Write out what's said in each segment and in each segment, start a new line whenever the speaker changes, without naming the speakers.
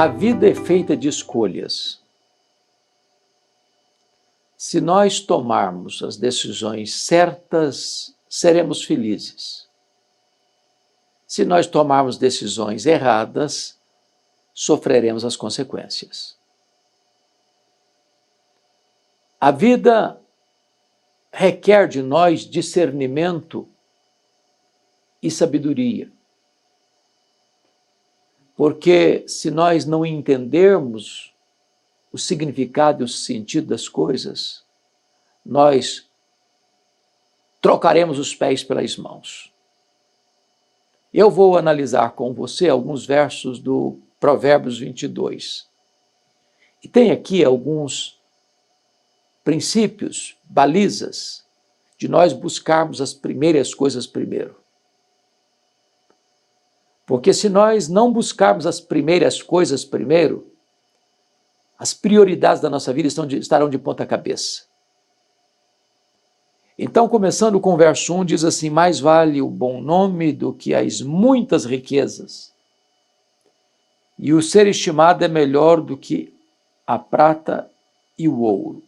A vida é feita de escolhas. Se nós tomarmos as decisões certas, seremos felizes. Se nós tomarmos decisões erradas, sofreremos as consequências. A vida requer de nós discernimento e sabedoria. Porque se nós não entendermos o significado e o sentido das coisas, nós trocaremos os pés pelas mãos. Eu vou analisar com você alguns versos do Provérbios 22. E tem aqui alguns princípios, balizas, de nós buscarmos as primeiras coisas primeiro. Porque se nós não buscarmos as primeiras coisas primeiro, as prioridades da nossa vida estarão de ponta cabeça. Então, começando com o verso 1, diz assim: mais vale o bom nome do que as muitas riquezas, e o ser estimado é melhor do que a prata e o ouro.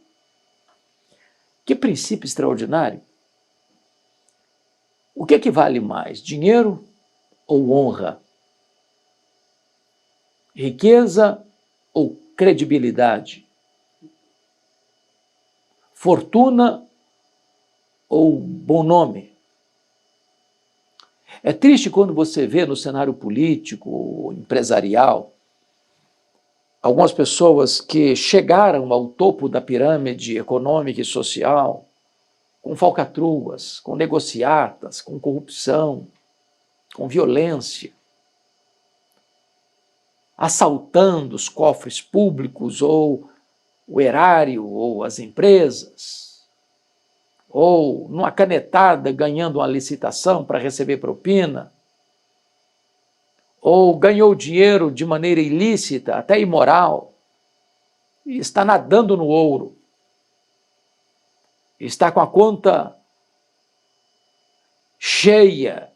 Que princípio extraordinário! O que é que vale mais, dinheiro ou honra? Riqueza ou credibilidade? Fortuna ou bom nome? É triste quando você vê no cenário político, empresarial, algumas pessoas que chegaram ao topo da pirâmide econômica e social com falcatruas, com negociatas, com corrupção, com violência, assaltando os cofres públicos ou o erário ou as empresas, ou numa canetada ganhando uma licitação para receber propina, ou ganhou dinheiro de maneira ilícita, até imoral, e está nadando no ouro, está com a conta cheia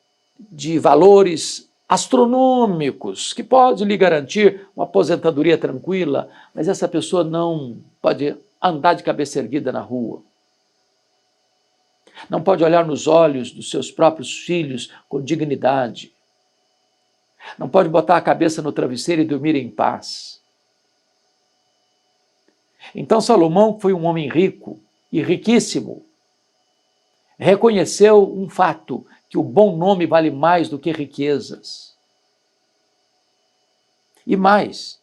de valores astronômicos, que pode lhe garantir uma aposentadoria tranquila, mas essa pessoa não pode andar de cabeça erguida na rua. Não pode olhar nos olhos dos seus próprios filhos com dignidade. Não pode botar a cabeça no travesseiro e dormir em paz. Então Salomão, que foi um homem rico e riquíssimo, reconheceu um fato, que o bom nome vale mais do que riquezas. E mais,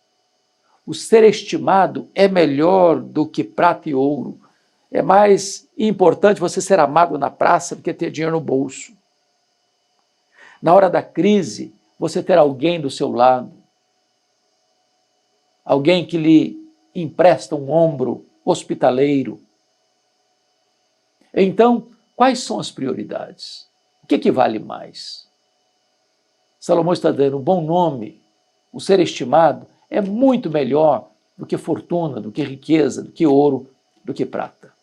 o ser estimado é melhor do que prata e ouro. É mais importante você ser amado na praça do que ter dinheiro no bolso. Na hora da crise, você ter alguém do seu lado, alguém que lhe empresta um ombro hospitaleiro. Então, quais são as prioridades? O que vale mais? Salomão está dando um bom nome, o ser estimado, é muito melhor do que fortuna, do que riqueza, do que ouro, do que prata.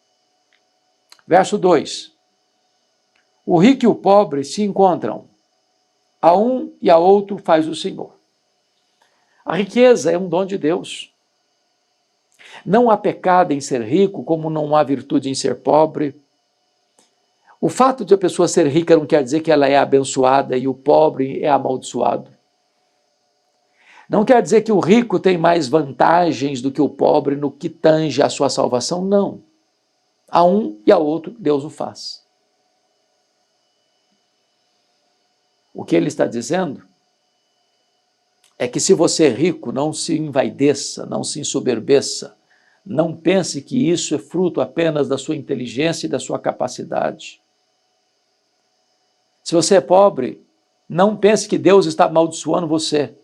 Verso 2. O rico e o pobre se encontram, a um e a outro faz o Senhor. A riqueza é um dom de Deus. Não há pecado em ser rico, como não há virtude em ser pobre. O fato de a pessoa ser rica não quer dizer que ela é abençoada e o pobre é amaldiçoado. Não quer dizer que o rico tem mais vantagens do que o pobre no que tange a sua salvação, não. A um e a outro Deus o faz. O que ele está dizendo é que se você é rico, não se envaideça, não se ensoberbeça, não pense que isso é fruto apenas da sua inteligência e da sua capacidade. Se você é pobre, não pense que Deus está amaldiçoando você.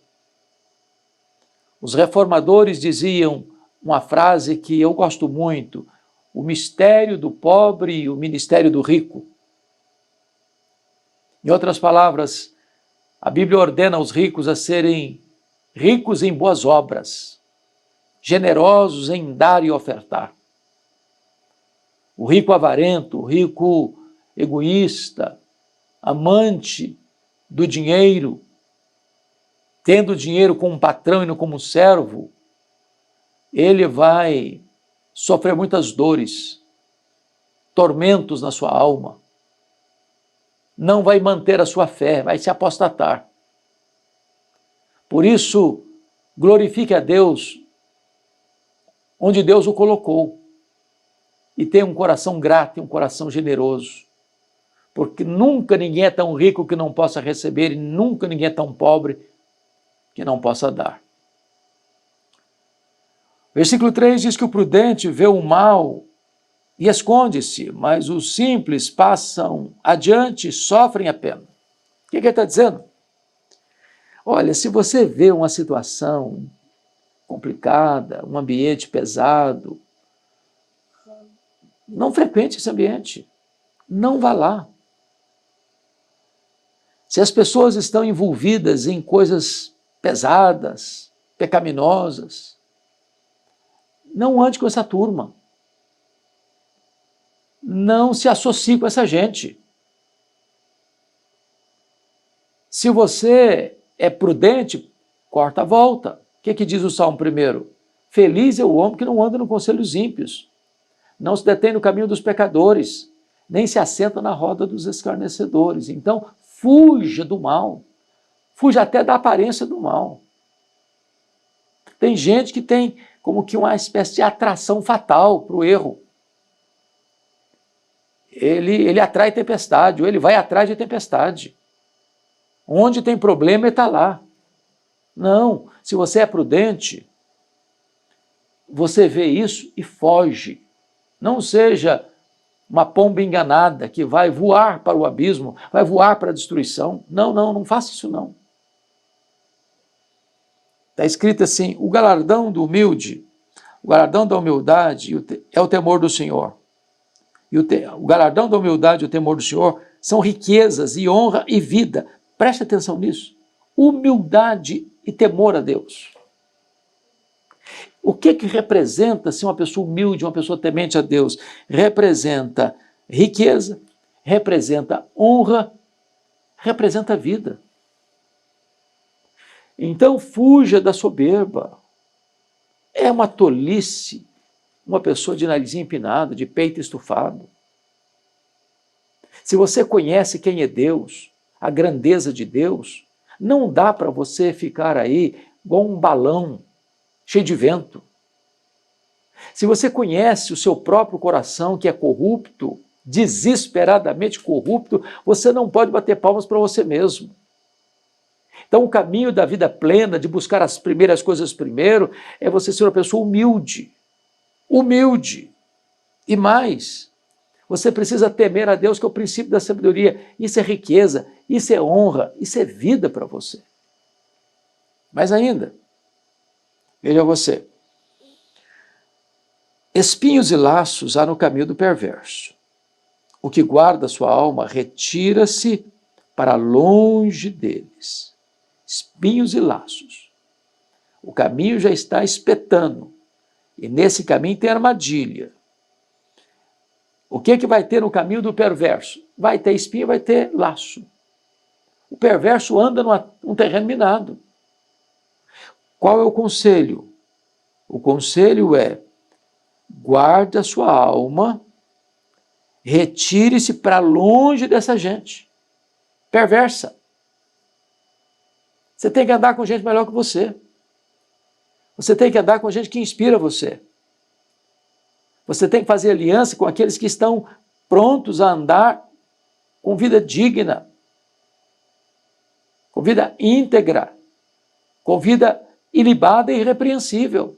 Os reformadores diziam uma frase que eu gosto muito: o mistério do pobre e o ministério do rico. Em outras palavras, a Bíblia ordena aos ricos a serem ricos em boas obras, generosos em dar e ofertar. O rico avarento, o rico egoísta, amante do dinheiro, tendo dinheiro como um patrão e não como um servo, ele vai sofrer muitas dores, tormentos na sua alma, não vai manter a sua fé, vai se apostatar. Por isso, glorifique a Deus onde Deus o colocou e tenha um coração grato e um coração generoso, porque nunca ninguém é tão rico que não possa receber e nunca ninguém é tão pobre que não possa dar. Versículo 3 diz que o prudente vê o mal e esconde-se, mas os simples passam adiante e sofrem a pena. O que ele está dizendo? Olha, se você vê uma situação complicada, um ambiente pesado, não frequente esse ambiente, não vá lá. Se as pessoas estão envolvidas em coisas pesadas, pecaminosas, não ande com essa turma. Não se associe com essa gente. Se você é prudente, corta a volta. O que diz o Salmo 1? Feliz é o homem que não anda no conselho dos ímpios, não se detém no caminho dos pecadores, nem se assenta na roda dos escarnecedores. Então, fuja do mal. Fuja até da aparência do mal. Tem gente que tem como que uma espécie de atração fatal para o erro. Ele atrai tempestade, ou ele vai atrás de tempestade. Onde tem problema, ele está lá. Não, se você é prudente, você vê isso e foge. Não seja uma pomba enganada que vai voar para o abismo, vai voar para a destruição. Não faça isso não. Está escrito assim, o galardão do humilde, o galardão da humildade é o temor do Senhor. E o galardão da humildade e o temor do Senhor são riquezas e honra e vida. Preste atenção nisso. Humildade e temor a Deus. O que representa ser uma pessoa humilde, uma pessoa temente a Deus? Representa riqueza, representa honra, representa vida. Então fuja da soberba. É uma tolice uma pessoa de narizinho empinado, de peito estufado. Se você conhece quem é Deus, a grandeza de Deus, não dá para você ficar aí igual um balão cheio de vento. Se você conhece o seu próprio coração, que é corrupto, desesperadamente corrupto, você não pode bater palmas para você mesmo. Então, o caminho da vida plena, de buscar as primeiras coisas primeiro, é você ser uma pessoa humilde. Humilde. E mais, você precisa temer a Deus, que é o princípio da sabedoria. Isso é riqueza, isso é honra, isso é vida para você. Mas ainda, veja você, espinhos e laços há no caminho do perverso. O que guarda sua alma retira-se para longe deles. Espinhos e laços. O caminho já está espetando. E nesse caminho tem armadilha. O que vai ter no caminho do perverso? Vai ter espinho, vai ter laço. O perverso anda num terreno minado. Qual é o conselho? O conselho é: guarde a sua alma, retire-se para longe dessa gente perversa. Você tem que andar com gente melhor que você. Você tem que andar com gente que inspira você. Você tem que fazer aliança com aqueles que estão prontos a andar com vida digna, com vida íntegra, com vida ilibada e irrepreensível.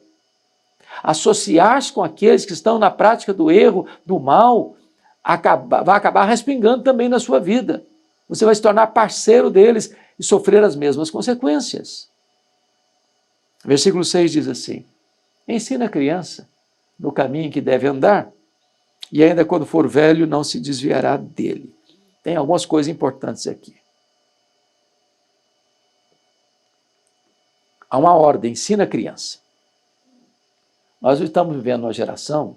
Associar-se com aqueles que estão na prática do erro, do mal, vai acabar respingando também na sua vida. Você vai se tornar parceiro deles e sofrer as mesmas consequências. Versículo 6 diz assim: ensina a criança no caminho que deve andar, e ainda quando for velho não se desviará dele. Tem algumas coisas importantes aqui. Há uma ordem, ensina a criança. Nós estamos vivendo uma geração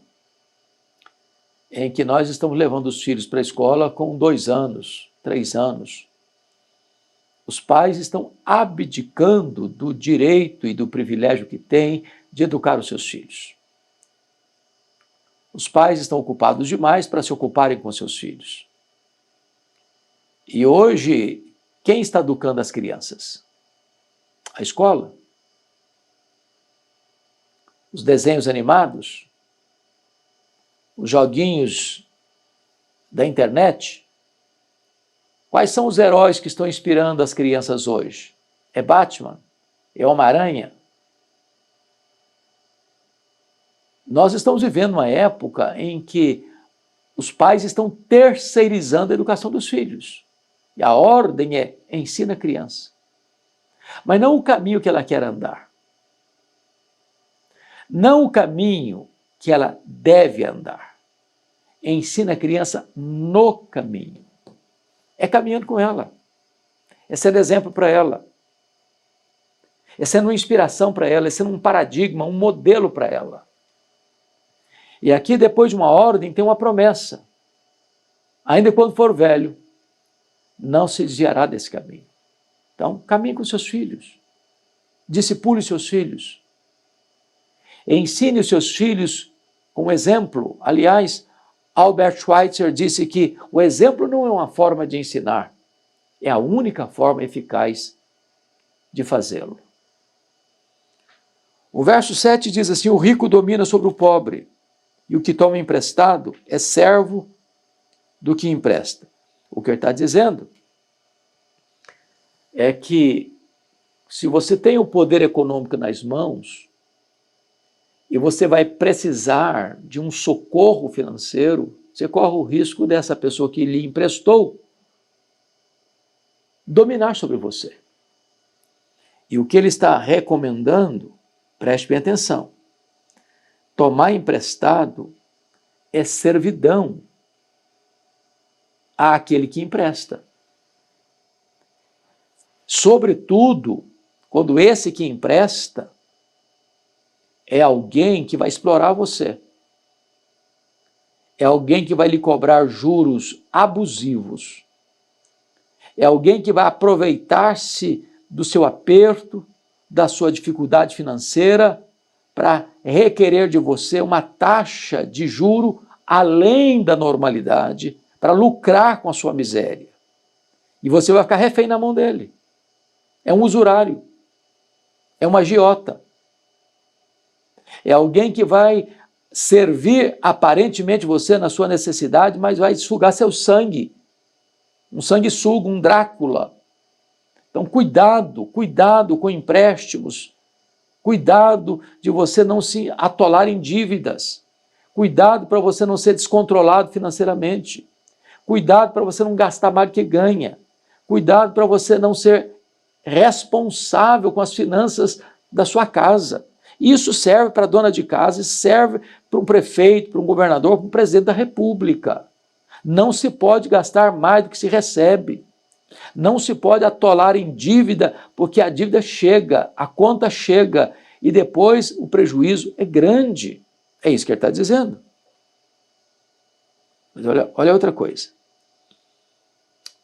em que nós estamos levando os filhos para a escola com 2 anos, 3 anos, Os pais estão abdicando do direito e do privilégio que têm de educar os seus filhos. Os pais estão ocupados demais para se ocuparem com seus filhos. E hoje, quem está educando as crianças? A escola? Os desenhos animados? Os joguinhos da internet? Quais são os heróis que estão inspirando as crianças hoje? É Batman? É Homem-Aranha? Nós estamos vivendo uma época em que os pais estão terceirizando a educação dos filhos. E a ordem é: ensina a criança. Mas não o caminho que ela quer andar. Não o caminho que ela deve andar. Ensina a criança no caminho. É caminhando com ela. É sendo exemplo para ela. É sendo uma inspiração para ela, é sendo um paradigma, um modelo para ela. E aqui, depois de uma ordem, tem uma promessa. Ainda quando for velho, não se desviará desse caminho. Então, caminhe com seus filhos. Discipule seus filhos. Ensine os seus filhos com exemplo. Aliás, Albert Schweitzer disse que o exemplo não é uma forma de ensinar, é a única forma eficaz de fazê-lo. O verso 7 diz assim: o rico domina sobre o pobre, e o que toma emprestado é servo do que empresta. O que ele está dizendo é que se você tem o poder econômico nas mãos e você vai precisar de um socorro financeiro, você corre o risco dessa pessoa que lhe emprestou dominar sobre você. E o que ele está recomendando, preste bem atenção, tomar emprestado é servidão àquele que empresta. Sobretudo, quando esse que empresta é alguém que vai explorar você. É alguém que vai lhe cobrar juros abusivos. É alguém que vai aproveitar-se do seu aperto, da sua dificuldade financeira, para requerer de você uma taxa de juro além da normalidade, para lucrar com a sua miséria. E você vai ficar refém na mão dele. É um usurário. É um agiota. É alguém que vai servir aparentemente você na sua necessidade, mas vai sugar seu sangue. Um sanguessuga, um Drácula. Então, cuidado com empréstimos. Cuidado de você não se atolar em dívidas. Cuidado para você não ser descontrolado financeiramente. Cuidado para você não gastar mais do que ganha. Cuidado para você não ser responsável com as finanças da sua casa. Isso serve para a dona de casa, serve para um prefeito, para um governador, para um presidente da República. Não se pode gastar mais do que se recebe. Não se pode atolar em dívida, porque a dívida chega, a conta chega, e depois o prejuízo é grande. É isso que ele está dizendo. Mas olha outra coisa.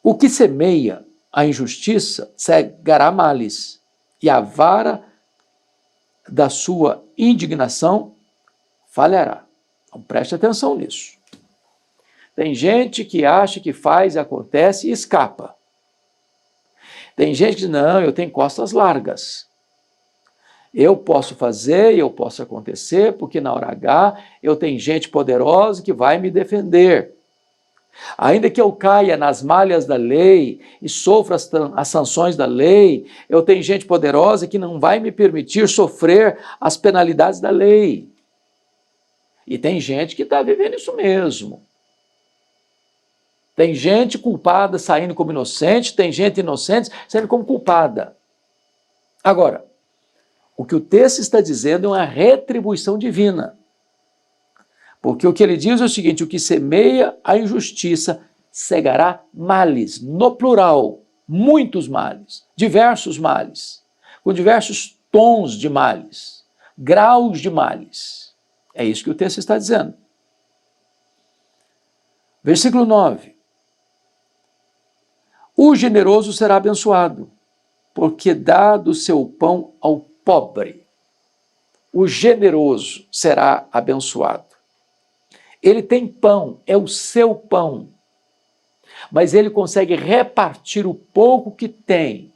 O que semeia a injustiça cegará males, e a vara da sua indignação falhará. Então preste atenção nisso. Tem gente que acha que faz, acontece e escapa. Tem gente que diz: não, eu tenho costas largas. Eu posso fazer, eu posso acontecer, porque na hora H eu tenho gente poderosa que vai me defender. Ainda que eu caia nas malhas da lei e sofra as sanções da lei, eu tenho gente poderosa que não vai me permitir sofrer as penalidades da lei. E tem gente que está vivendo isso mesmo. Tem gente culpada saindo como inocente, tem gente inocente saindo como culpada. Agora, o que o texto está dizendo é uma retribuição divina. Porque o que ele diz é o seguinte: o que semeia a injustiça cegará males, no plural, muitos males, diversos males, com diversos tons de males, graus de males. É isso que o texto está dizendo. Versículo 9. O generoso será abençoado, porque dá do seu pão ao pobre. O generoso será abençoado. Ele tem pão, é o seu pão, mas ele consegue repartir o pouco que tem.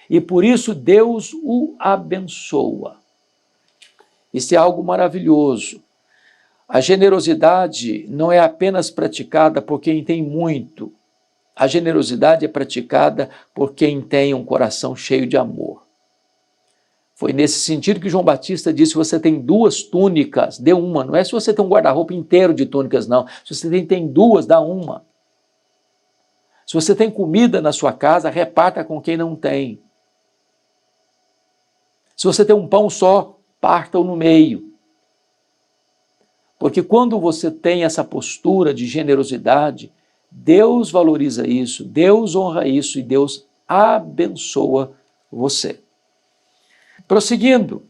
E por isso Deus o abençoa. Isso é algo maravilhoso. A generosidade não é apenas praticada por quem tem muito. A generosidade é praticada por quem tem um coração cheio de amor. Foi nesse sentido que João Batista disse: se você tem 2 túnicas, dê uma. Não é se você tem um guarda-roupa inteiro de túnicas, não. Se você tem 2, dá uma. Se você tem comida na sua casa, reparta com quem não tem. Se você tem um pão só, parta-o no meio. Porque quando você tem essa postura de generosidade, Deus valoriza isso, Deus honra isso e Deus abençoa você. Prosseguindo,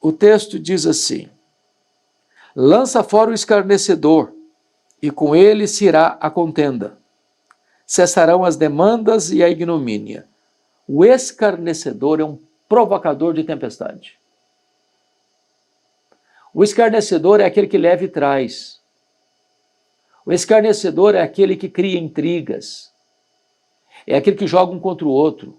o texto diz assim: lança fora o escarnecedor, e com ele se irá a contenda. Cessarão as demandas e a ignomínia. O escarnecedor é um provocador de tempestade. O escarnecedor é aquele que leva e traz. O escarnecedor é aquele que cria intrigas. É aquele que joga um contra o outro.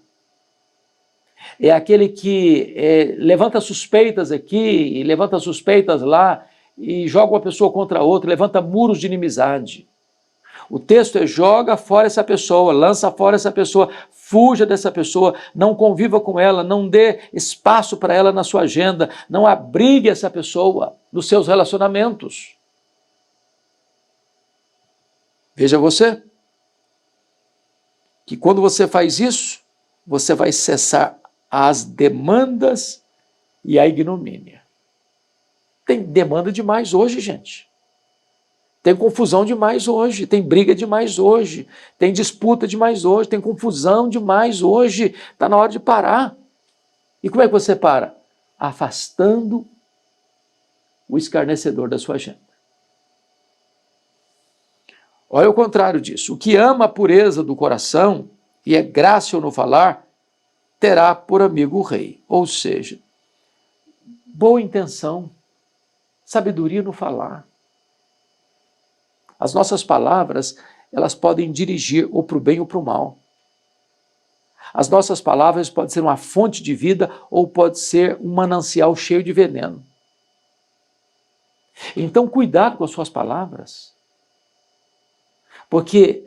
É aquele que levanta suspeitas aqui e levanta suspeitas lá e joga uma pessoa contra a outra, levanta muros de inimizade. O texto é: joga fora essa pessoa, lança fora essa pessoa, fuja dessa pessoa, não conviva com ela, não dê espaço para ela na sua agenda, não abrigue essa pessoa nos seus relacionamentos. Veja você, que quando você faz isso, você vai cessar as demandas e a ignomínia. Tem demanda demais hoje, gente. Tem confusão demais hoje, tem briga demais hoje, tem disputa demais hoje, tem confusão demais hoje. Está na hora de parar. E como é que você para? Afastando o escarnecedor da sua agenda. Olha o contrário disso. O que ama a pureza do coração e é grácil no falar, terá por amigo o rei. Ou seja, boa intenção, sabedoria no falar. As nossas palavras, elas podem dirigir ou para o bem ou para o mal. As nossas palavras podem ser uma fonte de vida ou pode ser um manancial cheio de veneno. Então, cuidado com as suas palavras, porque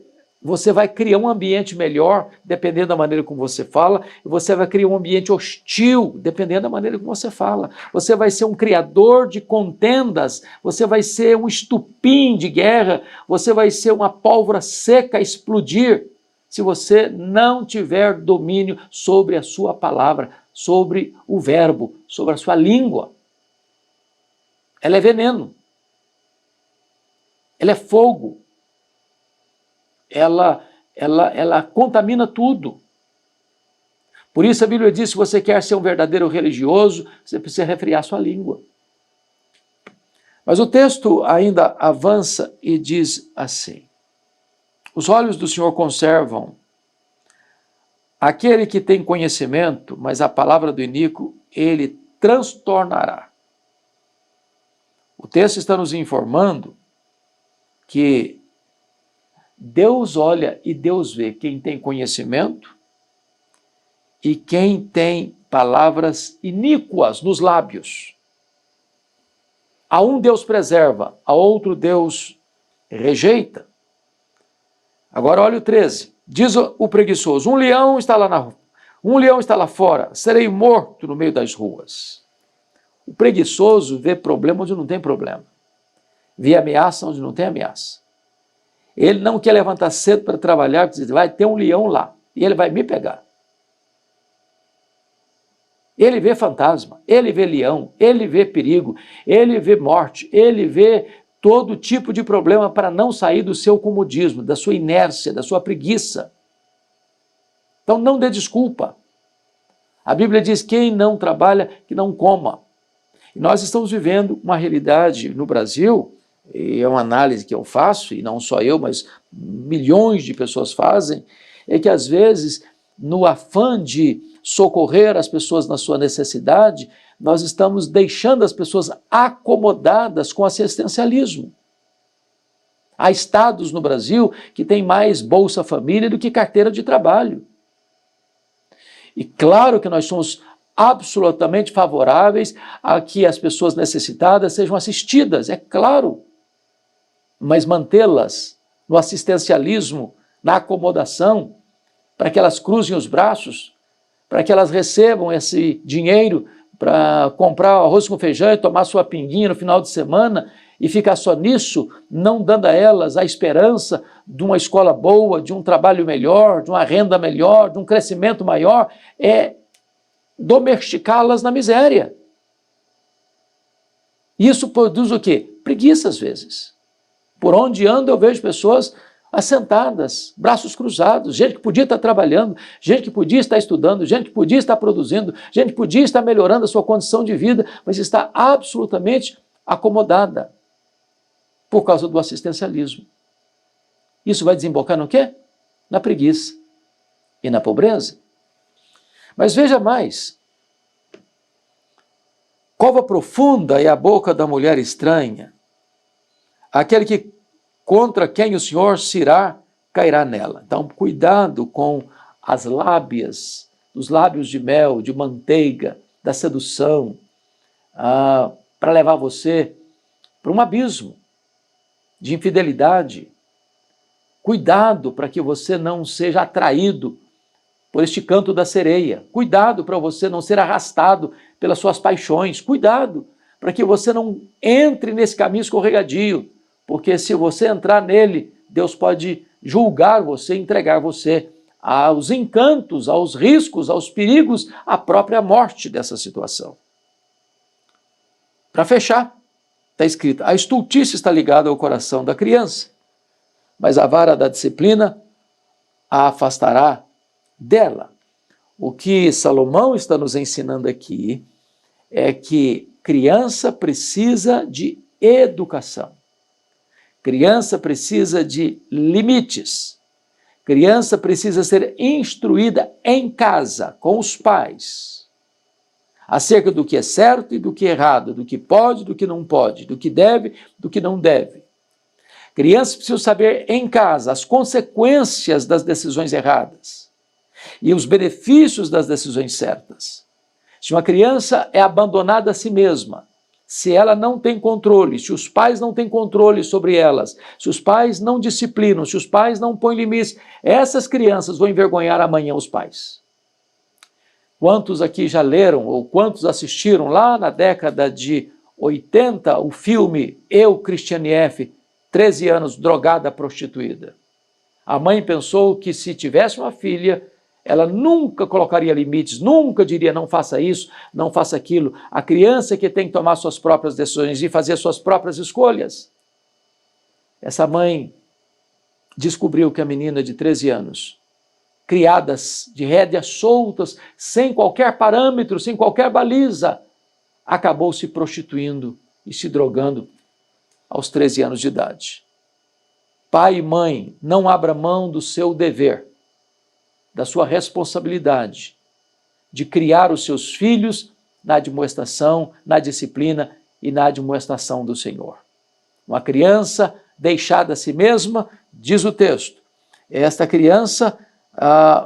você vai criar um ambiente melhor, dependendo da maneira como você fala, e você vai criar um ambiente hostil, dependendo da maneira como você fala. Você vai ser um criador de contendas, você vai ser um estupim de guerra, você vai ser uma pólvora seca a explodir, se você não tiver domínio sobre a sua palavra, sobre o verbo, sobre a sua língua. Ela é veneno. Ela é fogo. Ela contamina tudo. Por isso a Bíblia diz: se você quer ser um verdadeiro religioso, você precisa refrear sua língua. Mas o texto ainda avança e diz assim: os olhos do Senhor conservam aquele que tem conhecimento, mas a palavra do iníquo ele transtornará. O texto está nos informando que Deus olha e Deus vê quem tem conhecimento e quem tem palavras iníquas nos lábios. A um Deus preserva, a outro Deus rejeita. Agora olha o 13. Diz o preguiçoso: um leão está lá fora, serei morto no meio das ruas. O preguiçoso vê problema onde não tem problema. Vê ameaça onde não tem ameaça. Ele não quer levantar cedo para trabalhar, porque diz: vai ter um leão lá e ele vai me pegar. Ele vê fantasma, ele vê leão, ele vê perigo, ele vê morte, ele vê todo tipo de problema para não sair do seu comodismo, da sua inércia, da sua preguiça. Então não dê desculpa. A Bíblia diz: quem não trabalha, que não coma. E nós estamos vivendo uma realidade no Brasil, e é uma análise que eu faço, e não só eu, mas milhões de pessoas fazem, é que às vezes no afã de socorrer as pessoas na sua necessidade, nós estamos deixando as pessoas acomodadas com assistencialismo. Há estados no Brasil que têm mais Bolsa Família do que carteira de trabalho. E claro que nós somos absolutamente favoráveis a que as pessoas necessitadas sejam assistidas, é claro. Mas mantê-las no assistencialismo, na acomodação, para que elas cruzem os braços, para que elas recebam esse dinheiro para comprar arroz com feijão e tomar sua pinguinha no final de semana e ficar só nisso, não dando a elas a esperança de uma escola boa, de um trabalho melhor, de uma renda melhor, de um crescimento maior, é domesticá-las na miséria. Isso produz o quê? Preguiça às vezes. Por onde ando eu vejo pessoas assentadas, braços cruzados, gente que podia estar trabalhando, gente que podia estar estudando, gente que podia estar produzindo, gente que podia estar melhorando a sua condição de vida, mas está absolutamente acomodada por causa do assistencialismo. Isso vai desembocar no quê? Na preguiça e na pobreza. Mas veja mais, cova profunda é a boca da mulher estranha, aquele que contra quem o Senhor se irá, cairá nela. Então, cuidado com as lábias, os lábios de mel, de manteiga, da sedução, para levar você para um abismo de infidelidade. Cuidado para que você não seja atraído por este canto da sereia. Cuidado para você não ser arrastado pelas suas paixões. Cuidado para que você não entre nesse caminho escorregadio. Porque se você entrar nele, Deus pode julgar você, entregar você aos encantos, aos riscos, aos perigos, à própria morte dessa situação. Para fechar, está escrito, a estultice está ligada ao coração da criança, mas a vara da disciplina a afastará dela. O que Salomão está nos ensinando aqui é que criança precisa de educação. Criança precisa de limites. Criança precisa ser instruída em casa, com os pais, acerca do que é certo e do que é errado, do que pode, do que não pode, do que deve, do que não deve. Crianças precisam saber em casa as consequências das decisões erradas e os benefícios das decisões certas. Se uma criança é abandonada a si mesma, se ela não tem controle, se os pais não têm controle sobre elas, se os pais não disciplinam, se os pais não põem limites, essas crianças vão envergonhar amanhã os pais. Quantos aqui já leram ou quantos assistiram lá na década de 80 o filme Eu, Christiane F., 13 anos, drogada, prostituída? A mãe pensou que se tivesse uma filha, ela nunca colocaria limites, nunca diria não faça isso, não faça aquilo. A criança que tem que tomar suas próprias decisões e fazer suas próprias escolhas. Essa mãe descobriu que a menina de 13 anos, criadas de rédeas soltas, sem qualquer parâmetro, sem qualquer baliza, acabou se prostituindo e se drogando aos 13 anos de idade. Pai e mãe, não abra mão do seu dever, da sua responsabilidade de criar os seus filhos na admoestação, na disciplina e na admoestação do Senhor. Uma criança deixada a si mesma, diz o texto, esta criança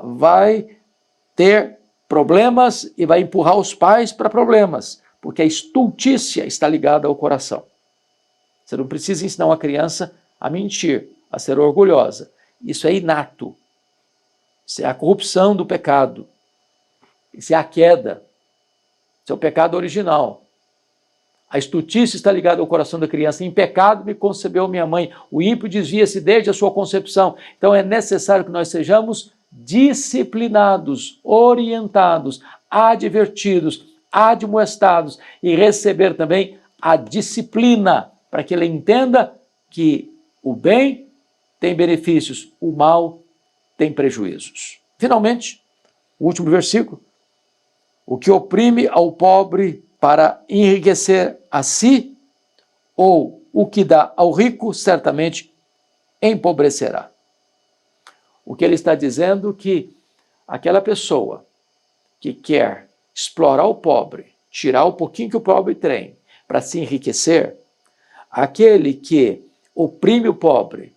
vai ter problemas e vai empurrar os pais para problemas, porque a estultícia está ligada ao coração. Você não precisa ensinar uma criança a mentir, a ser orgulhosa. Isso é inato. Isso é a corrupção do pecado. Isso é a queda. Isso é o pecado original. A estultícia está ligada ao coração da criança. Em pecado me concebeu minha mãe. O ímpio desvia-se desde a sua concepção. Então é necessário que nós sejamos disciplinados, orientados, advertidos, admoestados e receber também a disciplina para que ele entenda que o bem tem benefícios, o mal tem prejuízos. Finalmente, o último versículo. O que oprime ao pobre para enriquecer a si, ou o que dá ao rico, certamente empobrecerá. O que ele está dizendo é que aquela pessoa que quer explorar o pobre, tirar o pouquinho que o pobre tem para se enriquecer, aquele que oprime o pobre,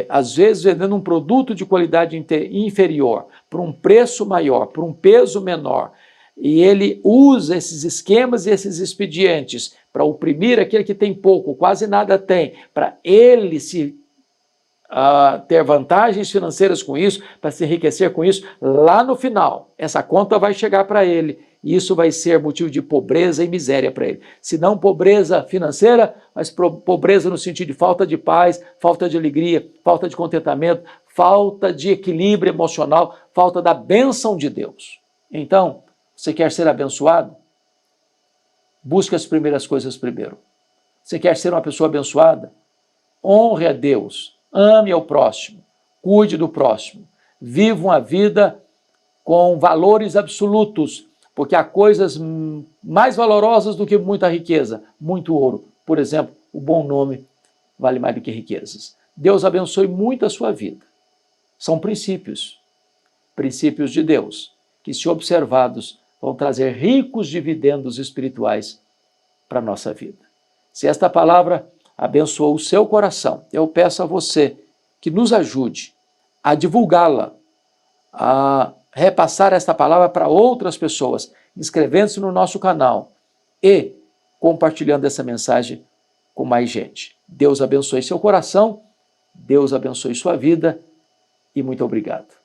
às vezes vendendo um produto de qualidade inferior, por um preço maior, por um peso menor, e ele usa esses esquemas e esses expedientes para oprimir aquele que tem pouco, quase nada tem, para ele se ter vantagens financeiras com isso, para se enriquecer com isso, lá no final, essa conta vai chegar para ele, e isso vai ser motivo de pobreza e miséria para ele. Se não pobreza financeira, mas pobreza no sentido de falta de paz, falta de alegria, falta de contentamento, falta de equilíbrio emocional, falta da bênção de Deus. Então, você quer ser abençoado? Busque as primeiras coisas primeiro. Você quer ser uma pessoa abençoada? Honre a Deus, ame ao próximo, cuide do próximo, viva uma vida com valores absolutos, porque há coisas mais valorosas do que muita riqueza, muito ouro. Por exemplo, o bom nome vale mais do que riquezas. Deus abençoe muito a sua vida. São princípios de Deus, que se observados vão trazer ricos dividendos espirituais para a nossa vida. Se esta palavra abençoou o seu coração, eu peço a você que nos ajude a divulgá-la, a repassar esta palavra para outras pessoas, inscrevendo-se no nosso canal e compartilhando essa mensagem com mais gente. Deus abençoe seu coração, Deus abençoe sua vida e muito obrigado.